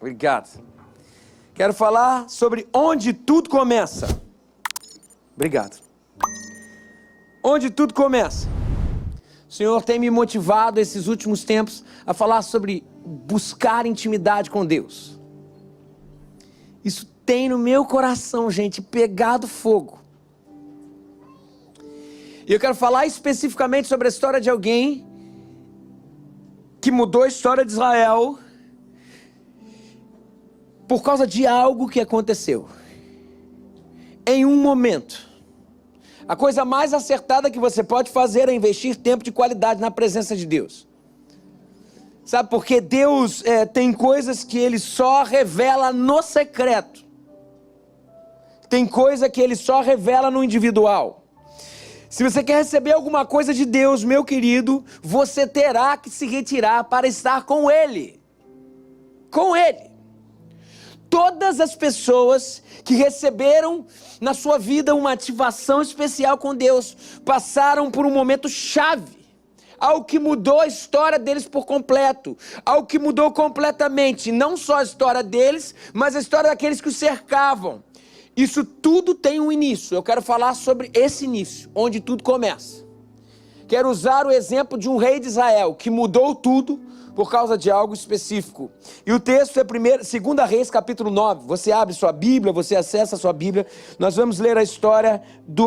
Obrigado. Quero falar sobre onde tudo começa. Obrigado. Onde tudo começa. O Senhor tem me motivado esses últimos tempos a falar sobre buscar intimidade com Deus. Isso tem no meu coração, gente, pegado fogo. E eu quero falar especificamente sobre a história de alguém que mudou a história de Israel por causa de algo que aconteceu. Em um momento. A coisa mais acertada que você pode fazer é investir tempo de qualidade na presença de Deus. Sabe, porque Deus tem coisas que Ele só revela no secreto. Tem coisa que Ele só revela no individual. Se você quer receber alguma coisa de Deus, meu querido, você terá que se retirar para estar com Ele. Com Ele. Todas as pessoas que receberam na sua vida uma ativação especial com Deus passaram por um momento chave, algo que mudou a história deles por completo, algo que mudou completamente, não só a história deles, mas a história daqueles que o cercavam. Isso tudo tem um início. Eu quero falar sobre esse início, onde tudo começa. Quero usar o exemplo de um rei de Israel que mudou tudo por causa de algo específico. E o texto é 2 Reis, capítulo 9. Você abre sua Bíblia, você acessa a sua Bíblia. Nós vamos ler a história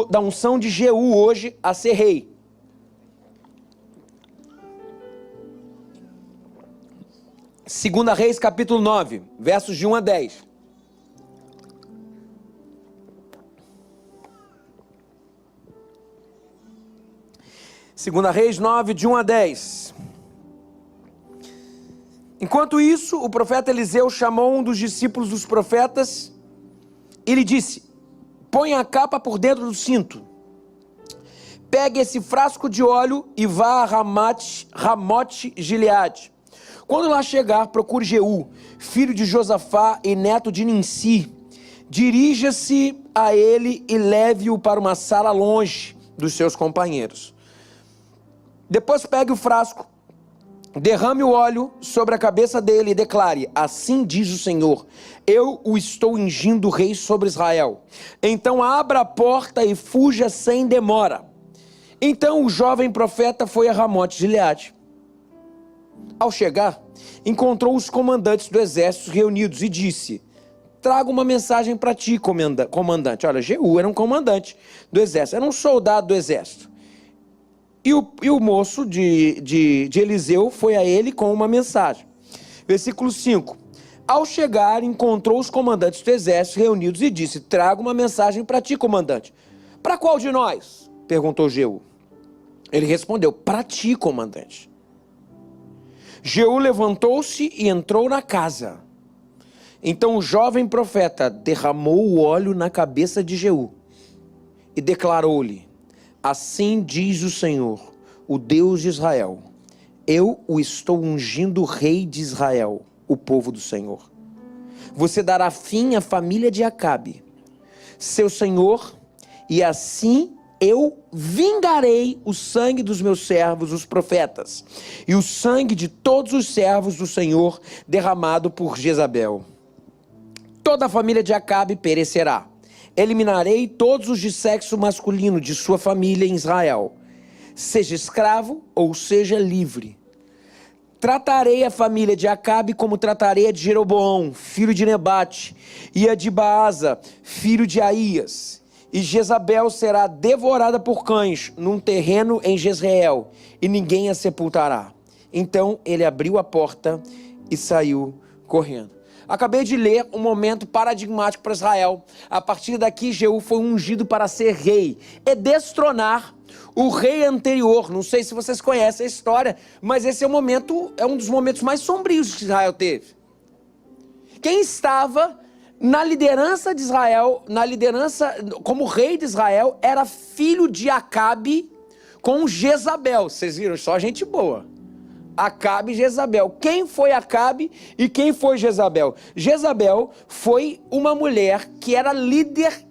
da unção de Jeú hoje a ser rei. Segunda Reis, capítulo 9, versos de 1 a 10. Segunda Reis 9, de 1 a 10. Enquanto isso, o profeta Eliseu chamou um dos discípulos dos profetas e lhe disse: põe a capa por dentro do cinto. Pegue esse frasco de óleo e vá a Ramote Gileade. Quando lá chegar, procure Jeú, filho de Josafá e neto de Ninsi. Dirija-se a ele e leve-o para uma sala longe dos seus companheiros. Depois pegue o frasco, derrame o óleo sobre a cabeça dele e declare: assim diz o Senhor, eu o estou ungindo rei sobre Israel. Então abra a porta e fuja sem demora. Então o jovem profeta foi a Ramote Gileade. Ao chegar, encontrou os comandantes do exército reunidos e disse: trago uma mensagem para ti, comandante. Olha, Jeú era um comandante do exército, era um soldado do exército. E o moço de Eliseu foi a ele com uma mensagem. Versículo 5. Ao chegar, encontrou os comandantes do exército reunidos e disse: trago uma mensagem para ti, comandante. Para qual de nós? Perguntou Jeú. Ele respondeu: para ti, comandante. Jeú levantou-se e entrou na casa. Então o jovem profeta derramou o óleo na cabeça de Jeú e declarou-lhe: assim diz o Senhor, o Deus de Israel, eu o estou ungindo rei de Israel, o povo do Senhor. Você dará fim à família de Acabe, seu senhor, e assim eu vingarei o sangue dos meus servos, os profetas, e o sangue de todos os servos do Senhor derramado por Jezabel. Toda a família de Acabe perecerá. Eliminarei todos os de sexo masculino de sua família em Israel, seja escravo ou seja livre. Tratarei a família de Acabe como tratarei a de Jeroboão, filho de Nebate, e a de Baasa, filho de Aías. E Jezabel será devorada por cães num terreno em Jezreel, e ninguém a sepultará. Então ele abriu a porta e saiu correndo. Acabei de ler um momento paradigmático para Israel. A partir daqui, Jeú foi ungido para ser rei e destronar o rei anterior. Não sei se vocês conhecem a história, mas esse é um dos momentos mais sombrios que Israel teve. Quem estava na liderança de Israel, como rei de Israel, era filho de Acabe com Jezabel. Vocês viram? Só gente boa. Acabe e Jezabel. Quem foi Acabe e quem foi Jezabel? Jezabel foi uma mulher que era líder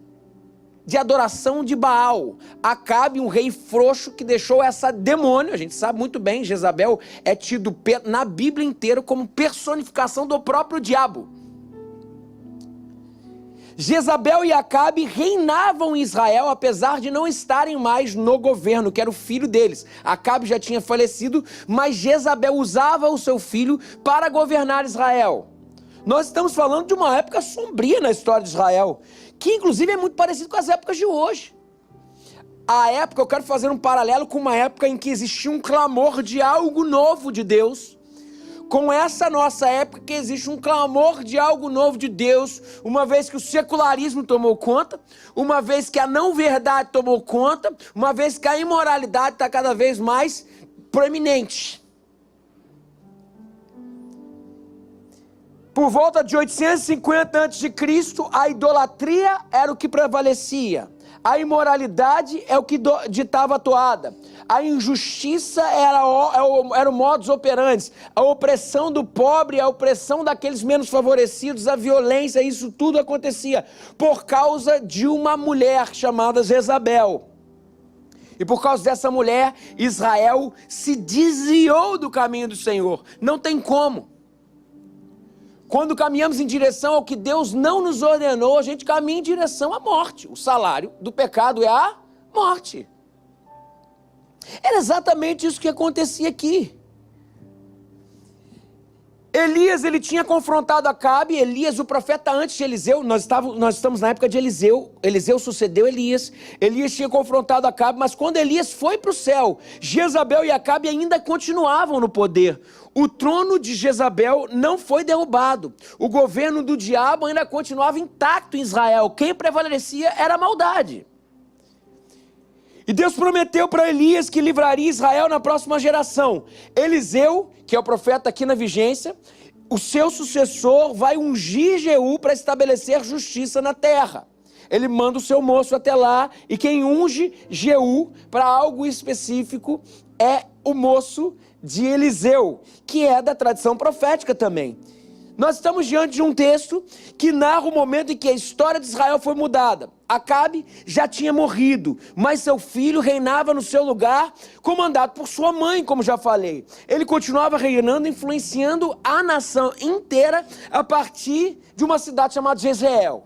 de adoração de Baal. Acabe, um rei frouxo que deixou essa demônio, a gente sabe muito bem, Jezabel é tido na Bíblia inteira como personificação do próprio diabo. Jezabel e Acabe reinavam em Israel, apesar de não estarem mais no governo, que era o filho deles. Acabe já tinha falecido, mas Jezabel usava o seu filho para governar Israel. Nós estamos falando de uma época sombria na história de Israel, que inclusive é muito parecido com as épocas de hoje. A época, eu quero fazer um paralelo com uma época em que existia um clamor de algo novo de Deus, com essa nossa época que existe um clamor de algo novo de Deus, uma vez que o secularismo tomou conta, uma vez que a não-verdade tomou conta, uma vez que a imoralidade está cada vez mais proeminente. Por volta de 850 a.C., a idolatria era o que prevalecia. A imoralidade é o que ditava a toada. A injustiça era o modus operandi. A opressão do pobre, a opressão daqueles menos favorecidos, a violência, isso tudo acontecia por causa de uma mulher chamada Jezabel. E por causa dessa mulher, Israel se desviou do caminho do Senhor. Não tem como. Quando caminhamos em direção ao que Deus não nos ordenou, a gente caminha em direção à morte. O salário do pecado é a morte. Era exatamente isso que acontecia aqui. Elias, ele tinha confrontado Acabe. Elias, o profeta antes de Eliseu, nós estamos na época de Eliseu. Eliseu sucedeu Elias. Elias tinha confrontado Acabe, mas quando Elias foi para o céu, Jezabel e Acabe ainda continuavam no poder. O trono de Jezabel não foi derrubado. O governo do diabo ainda continuava intacto em Israel. Quem prevalecia era a maldade. E Deus prometeu para Elias que livraria Israel na próxima geração. Eliseu, que é o profeta aqui na vigência, o seu sucessor vai ungir Jeú para estabelecer justiça na terra. Ele manda o seu moço até lá, e quem unge Jeú para algo específico é o moço de Eliseu, que é da tradição profética também. Nós estamos diante de um texto que narra o momento em que a história de Israel foi mudada. Acabe já tinha morrido, mas seu filho reinava no seu lugar, comandado por sua mãe, como já falei. Ele continuava reinando, influenciando a nação inteira a partir de uma cidade chamada Jezreel.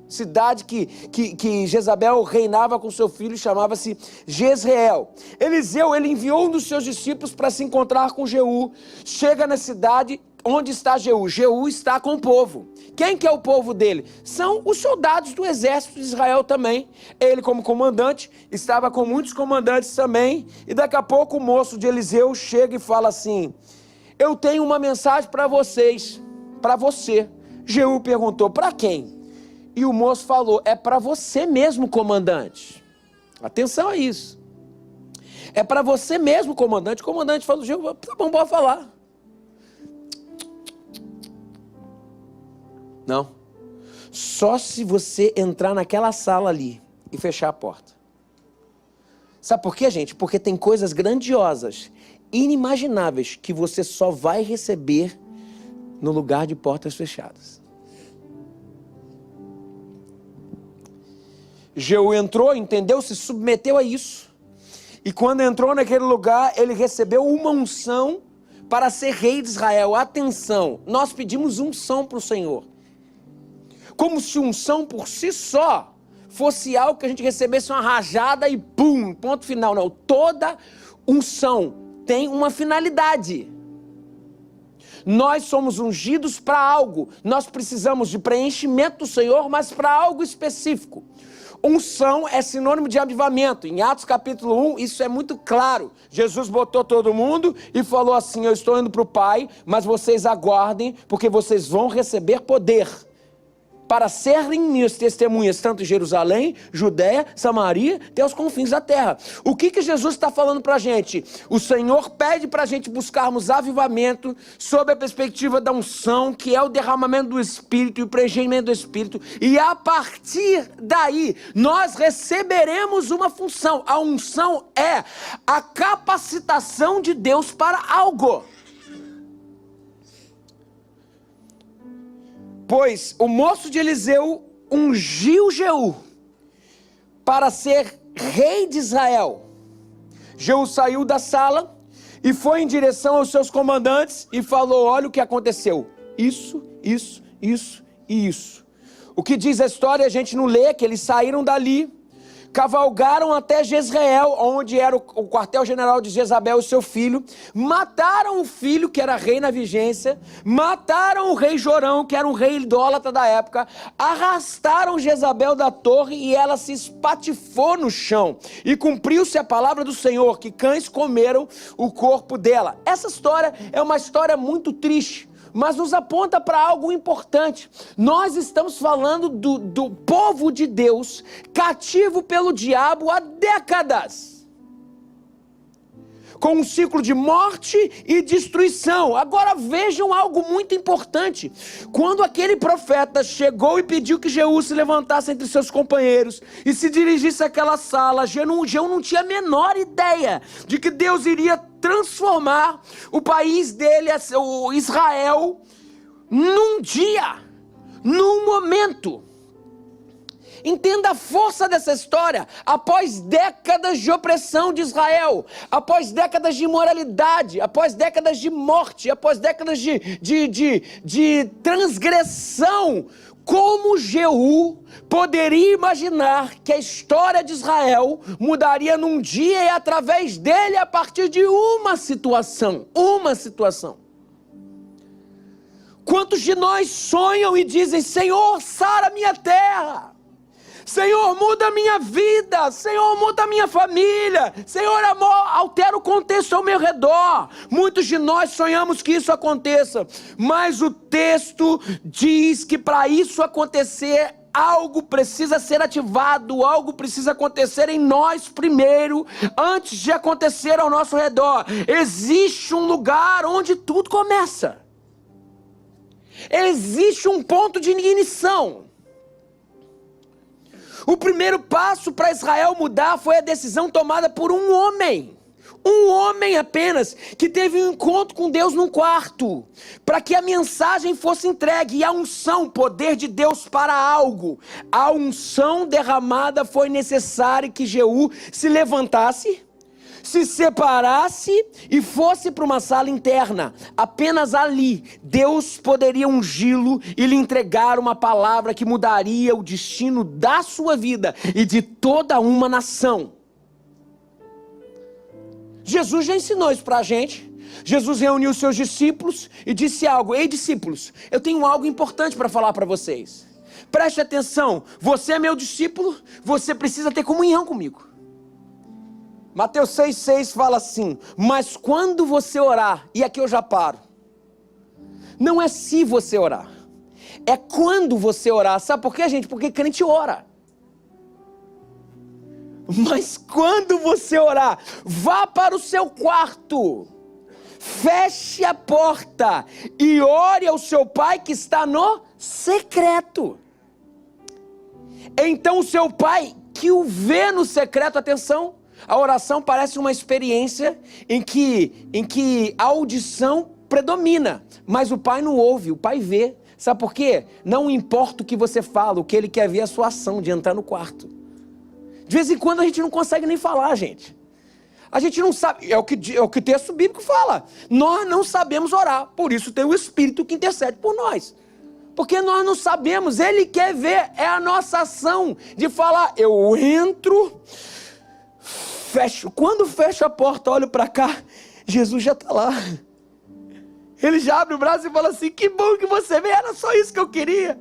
Cidade que Jezabel reinava com seu filho, chamava-se Jezreel. Eliseu, ele enviou um dos seus discípulos para se encontrar com Jeú. Chega na cidade, onde está Jeú? Jeú está com o povo. Quem que é o povo dele? São os soldados do exército de Israel também. Ele, como comandante, estava com muitos comandantes também. E daqui a pouco o moço de Eliseu chega e fala assim: eu tenho uma mensagem para vocês, para você. Jeú perguntou: para quem? E o moço falou: é para você mesmo, comandante. Atenção a isso. É para você mesmo, comandante. O comandante falou: Jeú, tá bom, pode falar. Não. Só se você entrar naquela sala ali e fechar a porta. Sabe por quê, gente? Porque tem coisas grandiosas, inimagináveis, que você só vai receber no lugar de portas fechadas. Jeú entrou, entendeu? Se submeteu a isso. E quando entrou naquele lugar, ele recebeu uma unção para ser rei de Israel. Atenção, nós pedimos unção para o Senhor. Como se unção por si só fosse algo que a gente recebesse uma rajada e pum, ponto final. Não, toda unção tem uma finalidade. Nós somos ungidos para algo. Nós precisamos de preenchimento do Senhor, mas para algo específico. Unção é sinônimo de avivamento. Em Atos capítulo 1, isso é muito claro. Jesus botou todo mundo e falou assim: eu estou indo para o Pai, mas vocês aguardem, porque vocês vão receber poder para serem minhas testemunhas, tanto em Jerusalém, Judéia, Samaria, até os confins da terra. O que Jesus está falando para a gente? O Senhor pede para a gente buscarmos avivamento sob a perspectiva da unção, que é o derramamento do Espírito e o preenchimento do Espírito. E a partir daí, nós receberemos uma função. A unção é a capacitação de Deus para algo. Pois o moço de Eliseu ungiu Jeú. para ser rei de Israel. Jeú saiu da sala e foi em direção aos seus comandantes e falou: olha o que aconteceu, isso e isso. O que diz a história, a gente não lê, que eles saíram dali, cavalgaram até Jezreel, onde era o quartel-general de Jezabel e seu filho, mataram o filho, que era rei na vigência, mataram o rei Jorão, que era um rei idólatra da época, arrastaram Jezabel da torre e ela se espatifou no chão, e cumpriu-se a palavra do Senhor, que cães comeram o corpo dela. Essa história é uma história muito triste, mas nos aponta para algo importante. Nós estamos falando do povo de Deus, cativo pelo diabo há décadas, com um ciclo de morte e destruição. Agora vejam algo muito importante. Quando aquele profeta chegou e pediu que Jeú se levantasse entre seus companheiros e se dirigisse àquela sala, Jeú não tinha a menor ideia de que Deus iria transformar o país dele, o Israel, num dia, num momento. Entenda a força dessa história. Após décadas de opressão de Israel, após décadas de imoralidade, após décadas de morte, após décadas de transgressão, como Jeú poderia imaginar que a história de Israel mudaria num dia e através dele a partir de uma situação? Quantos de nós sonham e dizem: Senhor, sara minha terra, Senhor, muda a minha vida, Senhor, muda a minha família, Senhor, altera o contexto ao meu redor. Muitos de nós sonhamos que isso aconteça, mas o texto diz que para isso acontecer, algo precisa ser ativado, algo precisa acontecer em nós primeiro, antes de acontecer ao nosso redor. Existe um lugar onde tudo começa. Existe um ponto de ignição. O primeiro passo para Israel mudar foi a decisão tomada por um homem apenas, que teve um encontro com Deus num quarto, para que a mensagem fosse entregue. E a unção, poder de Deus para algo, a unção derramada, foi necessário que Jeú se levantasse, se separasse e fosse para uma sala interna. Apenas ali Deus poderia ungí-lo e lhe entregar uma palavra que mudaria o destino da sua vida e de toda uma nação. Jesus já ensinou isso para a gente. Jesus reuniu seus discípulos e disse algo: ei, discípulos, eu tenho algo importante para falar para vocês. Preste atenção, você é meu discípulo, você precisa ter comunhão comigo. Mateus 6,6 fala assim: mas quando você orar, e aqui eu já paro, não é se você orar, é quando você orar. Sabe por quê, gente? Porque crente ora. Mas quando você orar, vá para o seu quarto, feche a porta e ore ao seu pai que está no secreto. Então o seu pai que o vê no secreto, atenção, a oração parece uma experiência em que a audição predomina, mas o pai não ouve, o pai vê. Sabe por quê? Não importa o que você fala, o que ele quer ver é a sua ação de entrar no quarto. De vez em quando a gente não consegue nem falar, gente. A gente não sabe, é o que o texto bíblico fala. Nós não sabemos orar, por isso tem o Espírito que intercede por nós. Porque nós não sabemos, ele quer ver, é a nossa ação de falar: eu entro, fecho. Quando fecho a porta, olho para cá, Jesus já está lá. Ele já abre o braço e fala assim: que bom que você veio, era só isso que eu queria.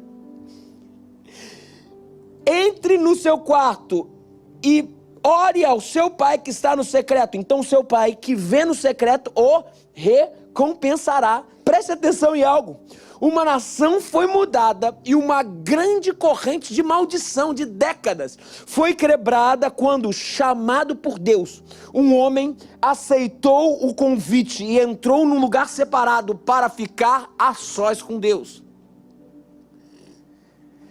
Entre no seu quarto e ore ao seu pai que está no secreto. Então o seu pai que vê no secreto o recompensará. Preste atenção em algo. Uma nação foi mudada e uma grande corrente de maldição de décadas foi quebrada quando, chamado por Deus, um homem aceitou o convite e entrou num lugar separado para ficar a sós com Deus.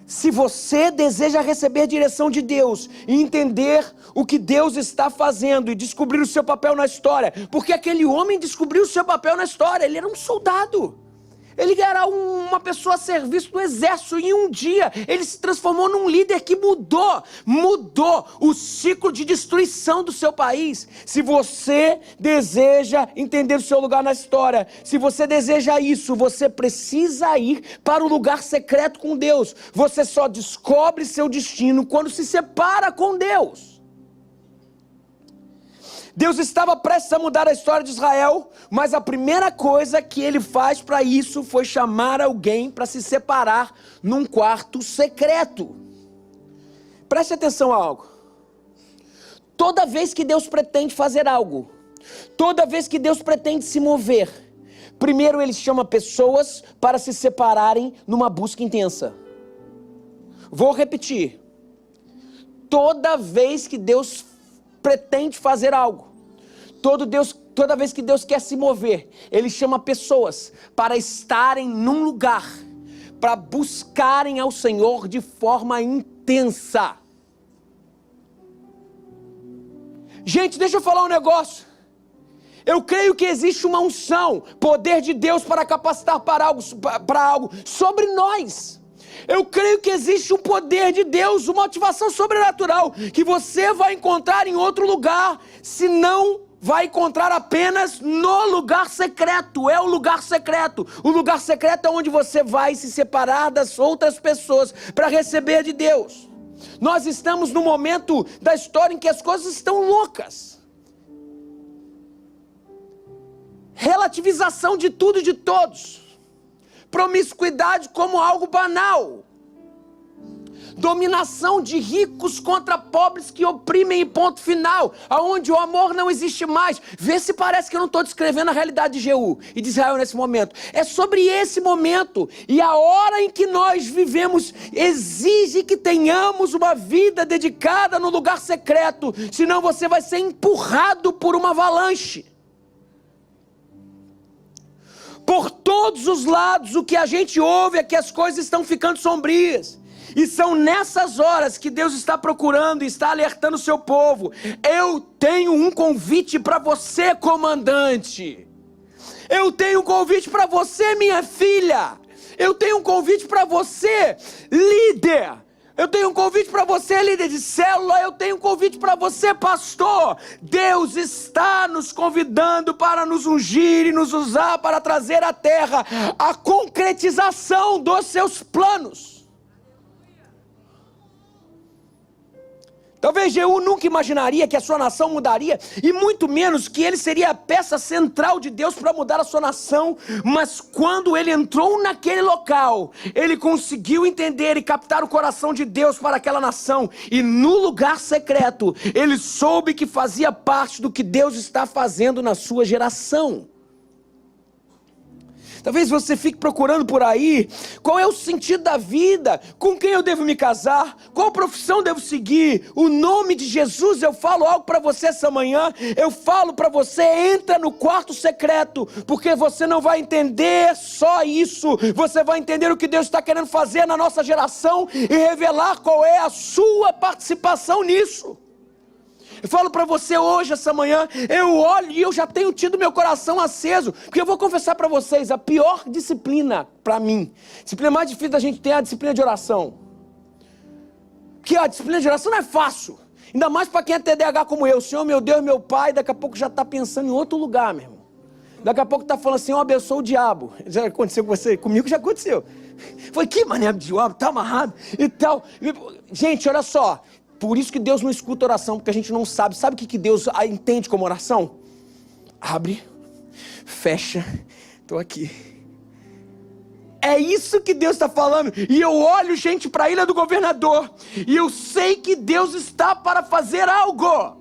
Se você deseja receber direção de Deus e entender o que Deus está fazendo e descobrir o seu papel na história, porque aquele homem descobriu o seu papel na história, ele era um soldado. Ele era uma pessoa a serviço do exército e um dia ele se transformou num líder que mudou o ciclo de destruição do seu país. Se você deseja entender o seu lugar na história, se você deseja isso, você precisa ir para o lugar secreto com Deus. Você só descobre seu destino quando se separa com Deus. Deus estava prestes a mudar a história de Israel, mas a primeira coisa que ele faz para isso foi chamar alguém para se separar num quarto secreto. Preste atenção a algo. Toda vez que Deus pretende fazer algo, toda vez que Deus pretende se mover, primeiro ele chama pessoas para se separarem numa busca intensa. Vou repetir. Toda vez que Deus pretende fazer algo, toda vez que Deus quer se mover, Ele chama pessoas para estarem num lugar, para buscarem ao Senhor de forma intensa. Gente, deixa eu falar um negócio. Eu creio que existe uma unção, poder de Deus para capacitar para algo sobre nós. Eu creio que existe um poder de Deus, uma ativação sobrenatural, que você vai encontrar em outro lugar, se não vai encontrar apenas no lugar secreto. É o lugar secreto. O lugar secreto é onde você vai se separar das outras pessoas para receber de Deus. Nós estamos no momento da história em que as coisas estão loucas. Relativização de tudo e de todos. Promiscuidade como algo banal. Dominação de ricos contra pobres que oprimem, e ponto final. Aonde o amor não existe mais. Vê se parece que eu não estou descrevendo a realidade de Jeú e de Israel nesse momento. É sobre esse momento. E a hora em que nós vivemos exige que tenhamos uma vida dedicada no lugar secreto. Senão você vai ser empurrado por uma avalanche. Por todos os lados, o que a gente ouve é que as coisas estão ficando sombrias. E são nessas horas que Deus está procurando e está alertando o seu povo. Eu tenho um convite para você, comandante. Eu tenho um convite para você, minha filha. Eu tenho um convite para você, líder. Eu tenho um convite para você, líder de célula. Eu tenho um convite para você, pastor. Deus está nos convidando para nos ungir e nos usar para trazer à terra a concretização dos seus planos. Talvez Jeú nunca imaginaria que a sua nação mudaria, e muito menos que ele seria a peça central de Deus para mudar a sua nação, mas quando ele entrou naquele local, ele conseguiu entender e captar o coração de Deus para aquela nação, e no lugar secreto, ele soube que fazia parte do que Deus está fazendo na sua geração. Talvez você fique procurando por aí, qual é o sentido da vida, com quem eu devo me casar, qual profissão devo seguir, o nome de Jesus. Eu falo algo para você essa manhã, eu falo para você, entra no quarto secreto, porque você não vai entender só isso, você vai entender o que Deus está querendo fazer na nossa geração e revelar qual é a sua participação nisso. Eu falo para você hoje, essa manhã, eu olho e eu já tenho tido meu coração aceso, porque eu vou confessar para vocês, a pior disciplina para mim, disciplina mais difícil da gente ter é a disciplina de oração. Porque a disciplina de oração não é fácil, ainda mais para quem é TDAH como eu. Senhor, meu Deus, meu Pai, daqui a pouco já está pensando em outro lugar, meu irmão. Daqui a pouco está falando assim, eu abençoo o diabo. Já aconteceu com você? Comigo já aconteceu. Foi que mané de diabo, tá amarrado e tal. Gente, olha só. Por isso que Deus não escuta oração, porque a gente não sabe. Sabe o que Deus entende como oração? Abre, fecha, estou aqui. É isso que Deus está falando. E eu olho, gente, para a ilha do governador, e eu sei que Deus está para fazer algo.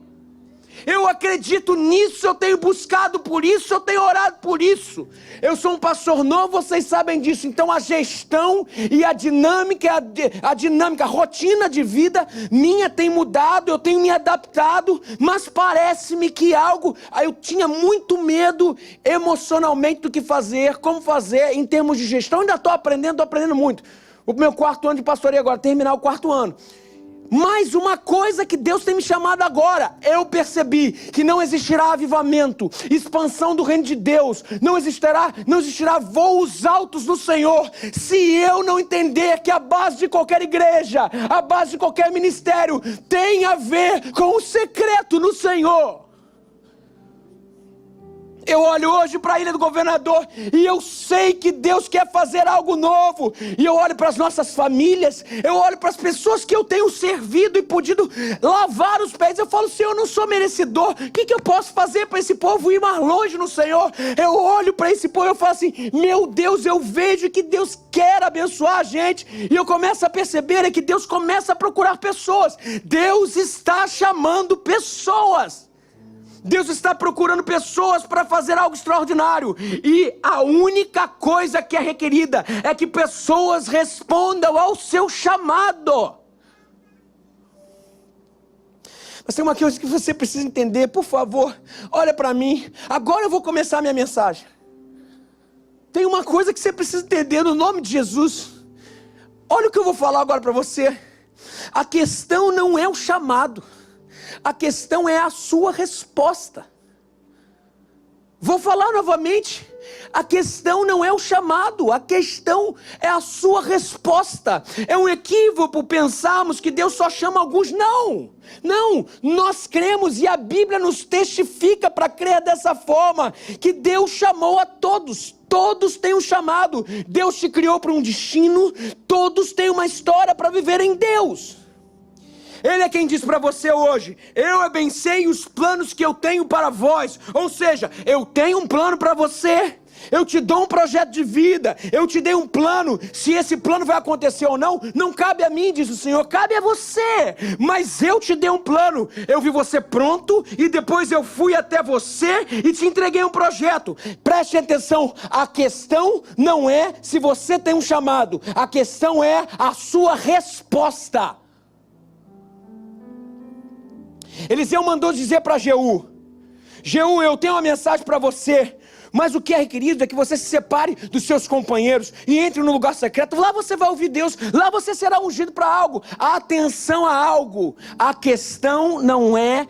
Eu acredito nisso, eu tenho buscado por isso, eu tenho orado por isso. Eu sou um pastor novo, vocês sabem disso. Então a gestão e a dinâmica, a rotina de vida minha tem mudado, eu tenho me adaptado, mas parece-me que eu tinha muito medo emocionalmente do que fazer, como fazer em termos de gestão. Ainda estou aprendendo muito. O meu 4º ano de pastoreio agora, terminar o 4º ano. Mas uma coisa que Deus tem me chamado agora, eu percebi que não existirá avivamento, expansão do reino de Deus, não existirá voos altos no Senhor, se eu não entender que a base de qualquer igreja, a base de qualquer ministério, tem a ver com o secreto no Senhor. Eu olho hoje para a Ilha do Governador e eu sei que Deus quer fazer algo novo. E eu olho para as nossas famílias, eu olho para as pessoas que eu tenho servido e podido lavar os pés. Eu falo, Senhor, eu não sou merecedor. O que eu posso fazer para esse povo ir mais longe no Senhor? Eu olho para esse povo e eu falo assim, meu Deus, eu vejo que Deus quer abençoar a gente. E eu começo a perceber que Deus começa a procurar pessoas. Deus está chamando pessoas. Deus está procurando pessoas para fazer algo extraordinário. E a única coisa que é requerida é que pessoas respondam ao seu chamado. Mas tem uma coisa que você precisa entender, por favor, olha para mim. Agora eu vou começar a minha mensagem. Tem uma coisa que você precisa entender no nome de Jesus. Olha o que eu vou falar agora para você. A questão não é o chamado. A questão é a sua resposta. Vou falar novamente. A questão não é o chamado, a questão é a sua resposta. É um equívoco pensarmos que Deus só chama alguns. Não, nós cremos e a Bíblia nos testifica para crer dessa forma, que Deus chamou a todos. Todos têm um chamado. Deus te criou para um destino. Todos têm uma história para viver em Deus. Ele é quem diz para você hoje, eu bem sei os planos que eu tenho para vós. Ou seja, eu tenho um plano para você. Eu te dou um projeto de vida. Eu te dei um plano. Se esse plano vai acontecer ou não, não cabe a mim, diz o Senhor, cabe a você. Mas eu te dei um plano. Eu vi você pronto e depois eu fui até você e te entreguei um projeto. Preste atenção, a questão não é se você tem um chamado. A questão é a sua resposta. Eliseu mandou dizer para Jeú, eu tenho uma mensagem para você, mas o que é requerido é que você se separe dos seus companheiros e entre no lugar secreto. Lá você vai ouvir Deus, lá você será ungido para algo. Atenção a algo, a questão não é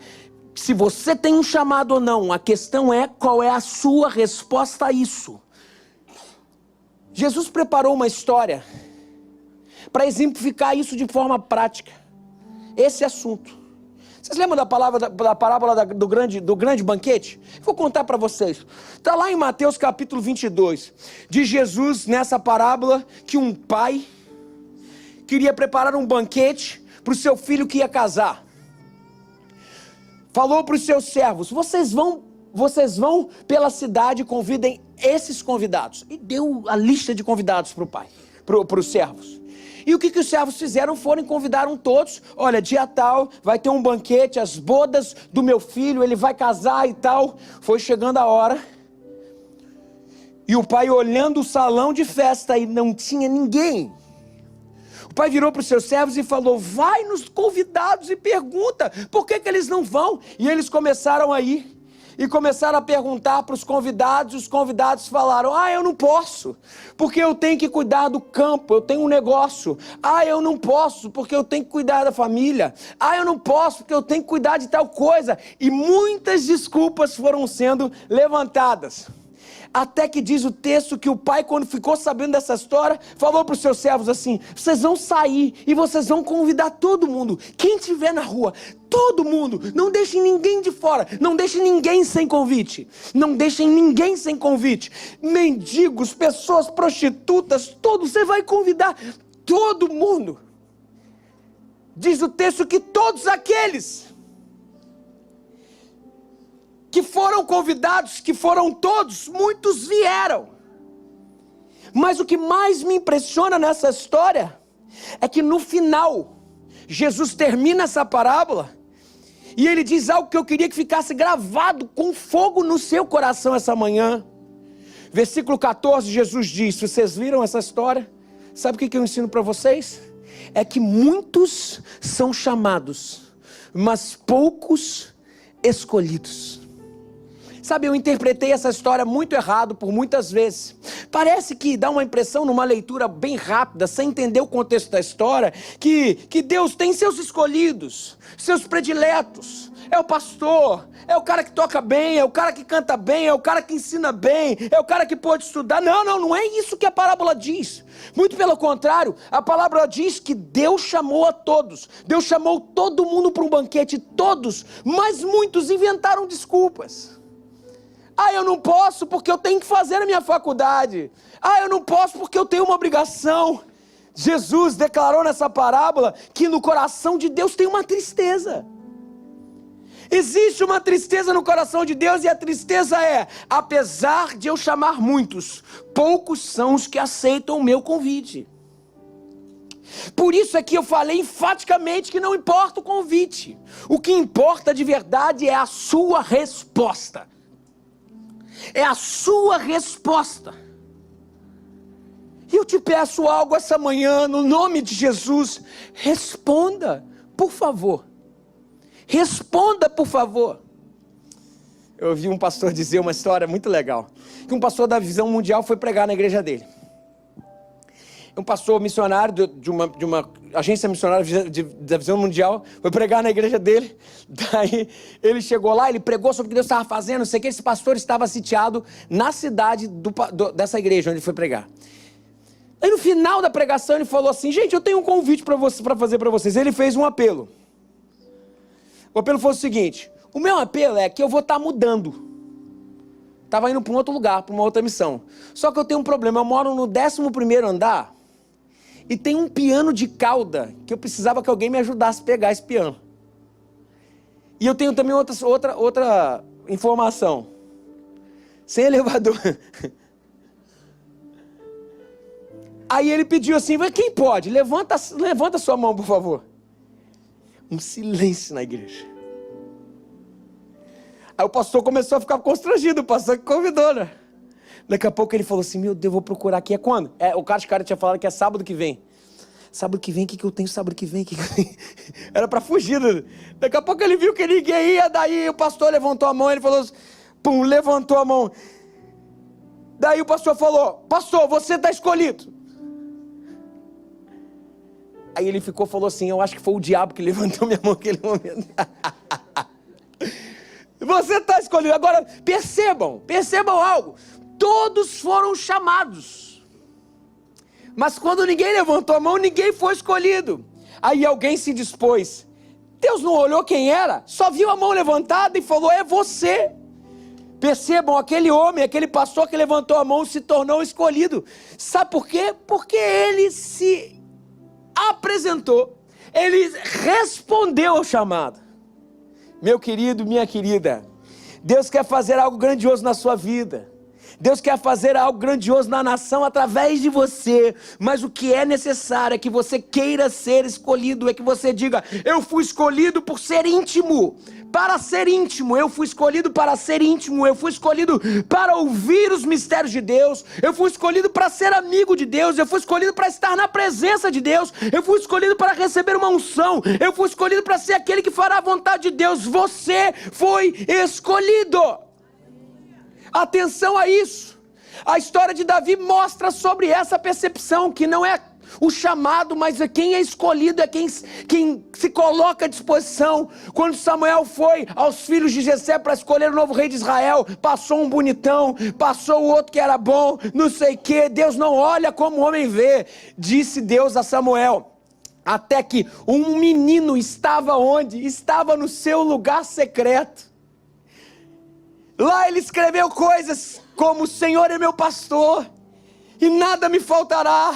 se você tem um chamado ou não, a questão é qual é a sua resposta a isso. Jesus preparou uma história para exemplificar isso de forma prática, esse assunto. Vocês lembram da parábola do grande banquete? Vou contar para vocês. Está lá em Mateus capítulo 22. Diz Jesus nessa parábola que um pai queria preparar um banquete para o seu filho que ia casar. Falou para os seus servos, vocês vão pela cidade e convidem esses convidados. E deu a lista de convidados para o pai, para os servos. E o que os servos fizeram? Convidaram todos. Olha, dia tal, vai ter um banquete, as bodas do meu filho, ele vai casar e tal. Foi chegando a hora. E o pai olhando o salão de festa e não tinha ninguém. O pai virou para os seus servos e falou, vai nos convidados e pergunta, por que eles não vão? E eles começaram a ir. E começaram a perguntar para os convidados, e os convidados falaram, eu não posso, porque eu tenho que cuidar do campo, eu tenho um negócio. Eu não posso, porque eu tenho que cuidar da família. Eu não posso, porque eu tenho que cuidar de tal coisa. E muitas desculpas foram sendo levantadas. Até que diz o texto que o pai, quando ficou sabendo dessa história, falou para os seus servos assim, vocês vão sair e vocês vão convidar todo mundo, quem estiver na rua, todo mundo, não deixem ninguém de fora, não deixem ninguém sem convite, não deixem ninguém sem convite, mendigos, pessoas prostitutas, todos, você vai convidar todo mundo. Diz o texto que todos aqueles que foram convidados, que foram todos, muitos vieram. Mas o que mais me impressiona nessa história é que no final, Jesus termina essa parábola e ele diz algo que eu queria que ficasse gravado com fogo no seu coração essa manhã. Versículo 14, Jesus diz, vocês viram essa história? Sabe o que eu ensino para vocês? É que muitos são chamados, mas poucos escolhidos. Sabe, eu interpretei essa história muito errado por muitas vezes. Parece que dá uma impressão numa leitura bem rápida, sem entender o contexto da história, que Deus tem seus escolhidos, seus prediletos. É o pastor, é o cara que toca bem, é o cara que canta bem, é o cara que ensina bem, é o cara que pode estudar. Não é isso que a parábola diz. Muito pelo contrário, a palavra diz que Deus chamou a todos. Deus chamou todo mundo para um banquete, todos, mas muitos inventaram desculpas. Eu não posso porque eu tenho que fazer a minha faculdade. Eu não posso porque eu tenho uma obrigação. Jesus declarou nessa parábola que no coração de Deus tem uma tristeza. Existe uma tristeza no coração de Deus, e a tristeza é: apesar de eu chamar muitos, poucos são os que aceitam o meu convite. Por isso é que eu falei enfaticamente que não importa o convite. O que importa de verdade é a sua resposta. É a sua resposta. E eu te peço algo essa manhã, no nome de Jesus: responda, por favor. Responda, por favor. Eu ouvi um pastor dizer uma história muito legal, que um pastor da Visão Mundial foi pregar na igreja dele. Um pastor missionário de uma agência missionária da Visão Mundial foi pregar na igreja dele. Daí ele chegou lá, ele pregou sobre o que Deus estava fazendo, não sei o que. Esse pastor estava sitiado na cidade dessa igreja onde ele foi pregar. Aí no final da pregação ele falou assim: gente, eu tenho um convite para fazer para vocês. Ele fez um apelo. O apelo foi o seguinte: o meu apelo é que eu vou estar mudando. Estava indo para um outro lugar, para uma outra missão. Só que eu tenho um problema, eu moro no 11º andar e tem um piano de cauda que eu precisava que alguém me ajudasse a pegar esse piano. E eu tenho também outra informação. Sem elevador. Aí ele pediu assim: quem pode? Levanta sua mão, por favor. Um silêncio na igreja. Aí o pastor começou a ficar constrangido, o pastor que convidou, né? Daqui a pouco ele falou assim: meu Deus, vou procurar aqui. É quando? O cara tinha falado que é sábado que vem. Sábado que vem, o que eu tenho sábado que vem? Era pra fugir. Né? Daqui a pouco ele viu que ninguém ia, daí o pastor levantou a mão, ele falou: pum, levantou a mão. Daí o pastor falou: pastor, você está escolhido. Aí ele falou assim: eu acho que foi o diabo que levantou minha mão naquele momento. Você está escolhido. Agora, percebam algo. Todos foram chamados. Mas quando ninguém levantou a mão, ninguém foi escolhido. Aí alguém se dispôs. Deus não olhou quem era, só viu a mão levantada e falou: é você. Percebam, aquele homem, aquele pastor que levantou a mão se tornou escolhido. Sabe por quê? Porque ele se apresentou, ele respondeu ao chamado. Meu querido, minha querida, Deus quer fazer algo grandioso na sua vida. Deus quer fazer algo grandioso na nação através de você, mas o que é necessário é que você queira ser escolhido, é que você diga: eu fui escolhido por ser íntimo, para ser íntimo, eu fui escolhido para ser íntimo, eu fui escolhido para ouvir os mistérios de Deus, eu fui escolhido para ser amigo de Deus, eu fui escolhido para estar na presença de Deus, eu fui escolhido para receber uma unção, eu fui escolhido para ser aquele que fará a vontade de Deus. Você foi escolhido. Atenção a isso. A história de Davi mostra sobre essa percepção, que não é o chamado, mas é quem é escolhido, é quem se coloca à disposição. Quando Samuel foi aos filhos de Jessé para escolher o novo rei de Israel, passou um bonitão, passou o outro que era bom, não sei o que. Deus não olha como o homem vê, disse Deus a Samuel. Até que um menino estava onde? Estava no seu lugar secreto. Lá ele escreveu coisas como: o Senhor é meu pastor e nada me faltará.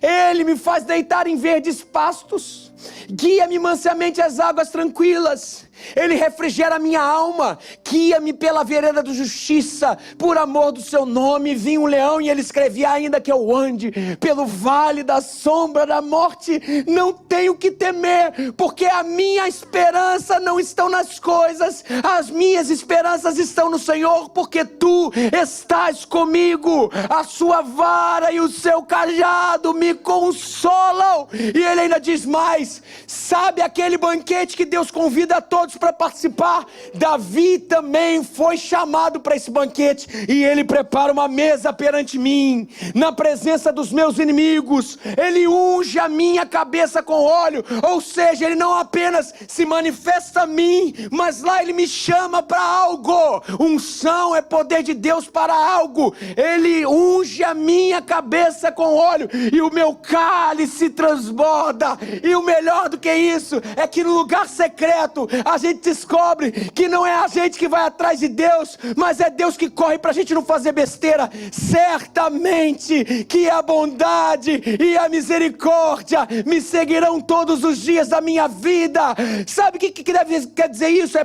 Ele me faz deitar em verdes pastos, guia-me mansamente às águas tranquilas. Ele refrigera minha alma, guia-me pela vereda da justiça, por amor do seu nome. Vinha um leão e ele escrevia: ainda que eu ande pelo vale da sombra da morte, não tenho que temer, porque a minha esperança não está nas coisas, as minhas esperanças estão no Senhor, porque tu estás comigo, a sua vara e o seu cajado me consolam. E ele ainda diz mais: Mas sabe aquele banquete que Deus convida a todos para participar? Davi também foi chamado para esse banquete, e ele prepara uma mesa perante mim, na presença dos meus inimigos. Ele unge a minha cabeça com óleo, ou seja, ele não apenas se manifesta a mim, mas lá ele me chama para algo. Unção é poder de Deus para algo. Ele unge a minha cabeça com óleo, e o meu cálice transborda. E o melhor do que isso é que no lugar secreto a gente descobre que não é a gente que vai atrás de Deus, mas é Deus que corre para a gente não fazer besteira. Certamente que a bondade e a misericórdia me seguirão todos os dias da minha vida. Sabe o que quer dizer isso?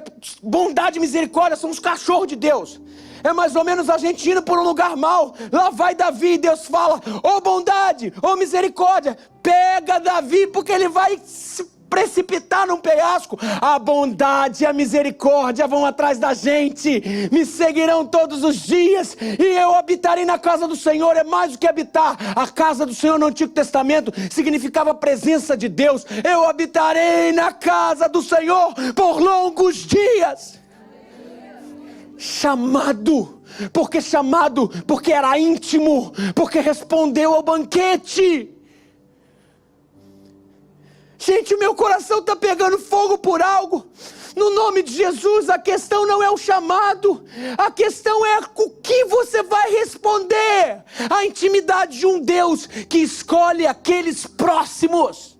Bondade e misericórdia são os cachorros de Deus. É mais ou menos a gente indo por um lugar mau. Lá vai Davi e Deus fala: ô bondade, ô misericórdia, pega Davi, porque ele vai se precipitar num penhasco. A bondade e a misericórdia vão atrás da gente, me seguirão todos os dias, e eu habitarei na casa do Senhor. É mais do que habitar. A casa do Senhor no Antigo Testamento significava a presença de Deus. Eu habitarei na casa do Senhor por longos dias. Chamado, porque era íntimo, porque respondeu ao banquete. Gente, o meu coração está pegando fogo por algo. No nome de Jesus, a questão não é o chamado, a questão é o que você vai responder. A intimidade de um Deus que escolhe aqueles próximos.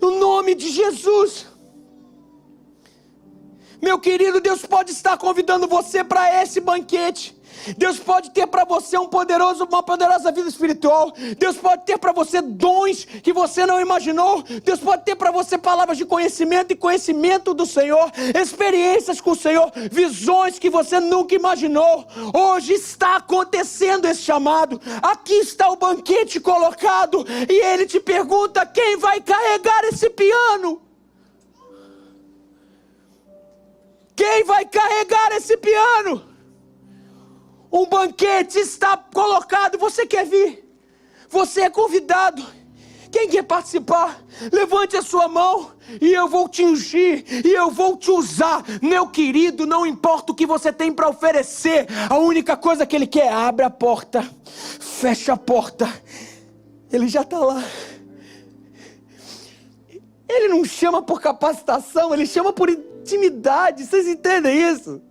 No nome de Jesus. Meu querido, Deus pode estar convidando você para esse banquete. Deus pode ter para você uma poderosa vida espiritual. Deus pode ter para você dons que você não imaginou. Deus pode ter para você palavras de conhecimento e conhecimento do Senhor, experiências com o Senhor, visões que você nunca imaginou. Hoje está acontecendo esse chamado. Aqui está o banquete colocado, e Ele te pergunta: quem vai carregar esse piano? Quem vai carregar esse piano? Um banquete está colocado, você quer vir? Você é convidado. Quem quer participar? Levante a sua mão, e eu vou te ungir, e eu vou te usar. Meu querido, não importa o que você tem para oferecer, a única coisa que Ele quer: abre a porta, fecha a porta. Ele já está lá. Ele não chama por capacitação, Ele chama por intimidade. Vocês entendem isso?